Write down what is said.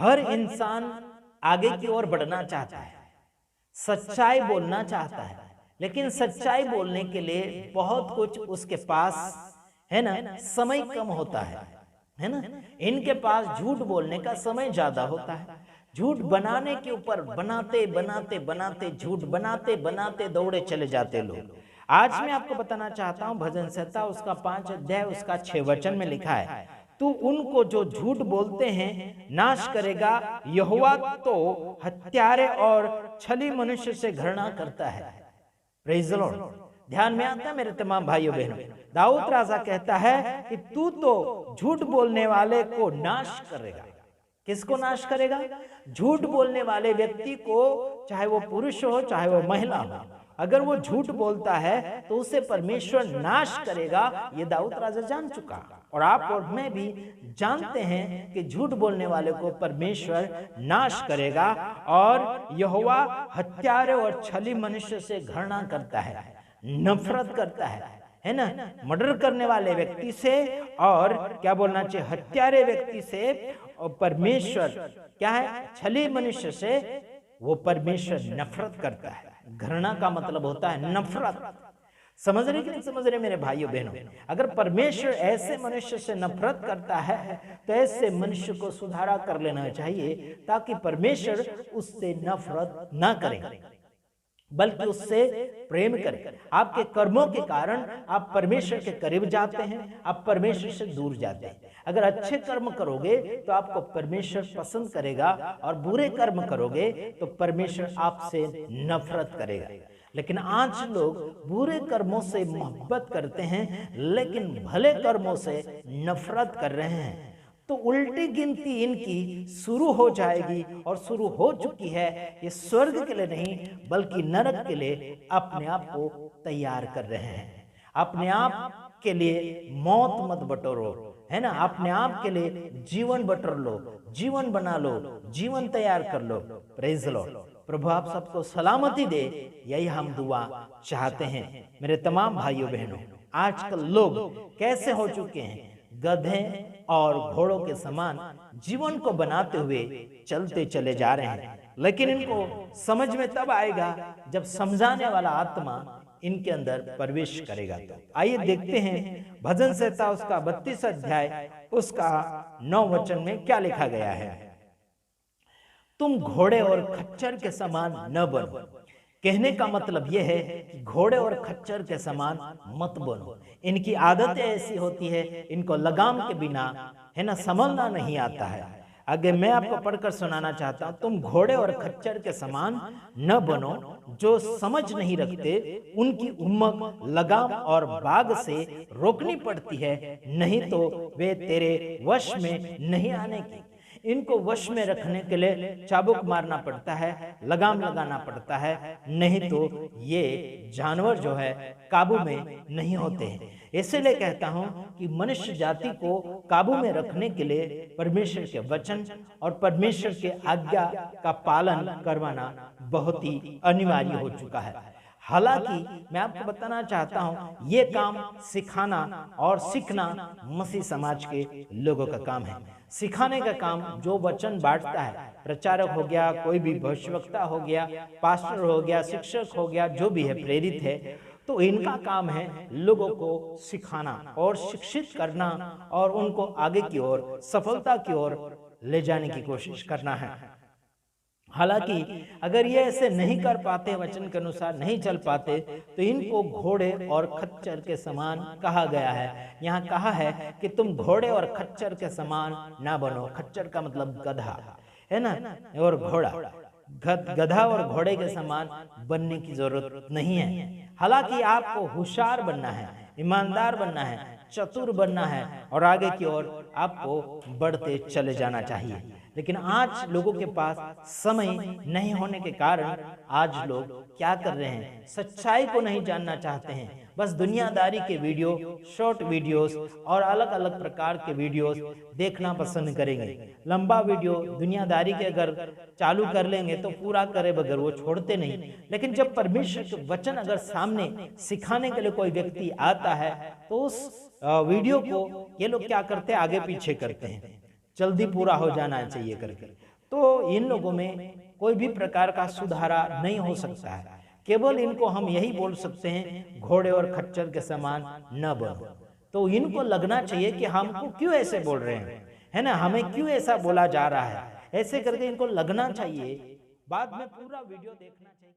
हर इंसान आगे की ओर बढ़ना चाहता है, सच्चाई बोलना चाहता है, लेकिन सच्चाई बोलने के लिए बहुत कुछ उसके पास है ना, समय कम होता है ना। इनके पास झूठ बोलने का समय ज्यादा होता है। झूठ बनाने के ऊपर बनाते बनाते बनाते झूठ बनाते बनाते दौड़े चले जाते लोग। आज मैं आपको बताना चाहता हूं, भजन संहिता उसका 5 अध्याय उसका 6 वचन में लिखा है, तू उनको जो झूठ बोलते हैं नाश करेगा, यहोवा तो हत्यारे और छली मनुष्य से घृणा करता है। Praise the Lord. ध्यान में आता है मेरे तमाम भाइयों बहनों, दाऊद राजा कहता है कि तू तो झूठ बोलने वाले को नाश करेगा। किसको नाश करेगा? झूठ बोलने वाले व्यक्ति को, चाहे वो पुरुष हो चाहे वो महिला हो, अगर वो झूठ बोलता है तो उसे परमेश्वर नाश करेगा। ये दाऊद राजा जान चुका, और आप और मैं भी जानते हैं कि झूठ बोलने वाले को परमेश्वर नाश करेगा, और यहोवा हत्यारे और छली मनुष्य से घृणा करता है, नफरत करता है ना। मर्डर करने वाले व्यक्ति से, और क्या बोलना चाहिए, हत्यारे व्यक्ति से, और परमेश्वर क्या है, छली मनुष्य से वो परमेश्वर नफरत करता है। घृणा का मतलब होता है नफरत। समझ रहे कि नहीं समझ रहे मेरे भाइयों बहनों? अगर परमेश्वर ऐसे मनुष्य से नफरत करता है तो ऐसे मनुष्य को सुधारा कर लेना चाहिए, ताकि परमेश्वर उससे नफरत ना करे बल्कि उससे प्रेम करें। आपके कर्मों के कारण आप परमेश्वर के करीब जाते हैं, आप परमेश्वर से दूर जाते हैं। अगर अच्छे कर्म करोगे तो आपको परमेश्वर पसंद करेगा, और बुरे कर्म करोगे तो परमेश्वर आपसे नफरत करेगा। लेकिन आज लोग बुरे कर्मों से मोहब्बत करते हैं, लेकिन भले कर्मों से नफरत कर रहे हैं। तो उल्टी गिनती इनकी शुरू हो जाएगी, और शुरू हो चुकी है। ये स्वर्ग के लिए नहीं बल्कि नरक के लिए अपने आप को तैयार कर रहे हैं। अपने आप के लिए मौत मत बटोरो, है ना। अपने आप के लिए जीवन बटोर लो, जीवन बना लो, जीवन तैयार कर लो। Praise the lord. प्रभु आप सबको सलामती दे, यही हम दुआ चाहते हैं। मेरे तमाम भाइयों बहनों, आजकल लोग कैसे हो चुके हैं, गधे और घोड़ों के समान जीवन को बनाते हुए चलते चले जा रहे हैं। लेकिन इनको समझ में तब आएगा जब समझाने वाला आत्मा इनके अंदर प्रवेश करेगा। तो आइए देखते हैं भजन संहिता उसका 32 अध्याय उसका 9 वचन में क्या लिखा गया है। तुम घोड़े और खच्चर के समान न बनो। कहने का मतलब यह है कि घोड़े और खच्चर के समान मत बनो। इनकी आदतें ऐसी होती है, इनको लगाम के बिना, है ना, संभलना नहीं आता है। आगे मैं आपको पढ़कर सुनाना चाहता हूं, तुम घोड़े और खच्चर के समान न बनो, जो समझ नहीं रखते। उनकी उम्मक लगाम और बाग से रोकनी पड़ती है, नहीं तो वे तेरे वश में नहीं आने की। इनको वश में रखने के लिए चाबुक मारना पड़ता है, लगाम लगाना पड़ता है, नहीं तो ये जानवर जो है काबू में नहीं होते हैं। इसीलिए कहता हूं कि मनुष्य जाति को काबू में रखने के लिए परमेश्वर के वचन और परमेश्वर के आज्ञा का पालन करवाना बहुत ही अनिवार्य हो चुका है। हालांकि मैं आपको बताना चाहता हूं, ये काम सिखाना और सीखना मसीह समाज के लोगों का काम है। सिखाने का काम जो वचन बांटता है, प्रचारक हो गया, कोई भी भविष्यवक्ता हो गया, पास्टर हो गया, शिक्षक हो गया, जो भी है प्रेरित है, तो इनका काम है लोगों को सिखाना और शिक्षित करना, और उनको आगे की ओर, सफलता की ओर ले जाने की कोशिश करना है। हालांकि अगर ये ऐसे नहीं कर पाते, वचन के अनुसार नहीं चल पाते, तो इनको घोड़े और खच्चर के समान कहा गया है। यहाँ कहा है कि तुम घोड़े और खच्चर के समान ना बनो। खच्चर का मतलब गधा है ना, और घोड़ा। गधा और घोड़े के समान बनने की जरूरत नहीं है। हालांकि आपको होशियार बनना है, ईमानदार बनना है, चतुर बनना है, और आगे की ओर आपको बढ़ते चले जाना चाहिए। लेकिन आज लोगों के पास समय नहीं होने के कारण आज लोग क्या कर रहे हैं, सच्चाई को नहीं जानना चाहते हैं। बस दुनियादारी के वीडियो, शॉर्ट वीडियोस और अलग अलग प्रकार के वीडियोस देखना पसंद करेंगे। लंबा वीडियो दुनियादारी के अगर चालू कर लेंगे तो पूरा करे बगैर वो छोड़ते नहीं। लेकिन जब परमेश्वर के वचन अगर सामने सिखाने के लिए कोई व्यक्ति आता है, तो उस वीडियो को ये लोग क्या करते हैं, आगे पीछे करते हैं। जल्दी पूरा हो जाना चाहिए करके। तो इन लोगों में कोई भी प्रकार का सुधारा नहीं हो सकता है। केवल इनको हम यही बोल सकते हैं, घोड़े और खच्चर के समान न बनो। तो इनको लगना चाहिए कि हमको क्यों ऐसे बोल रहे हैं, है ना, हमें क्यों ऐसा बोला जा रहा है, ऐसे करके इनको लगना चाहिए। बाद में पूरा वीडियो देखना चाहिए।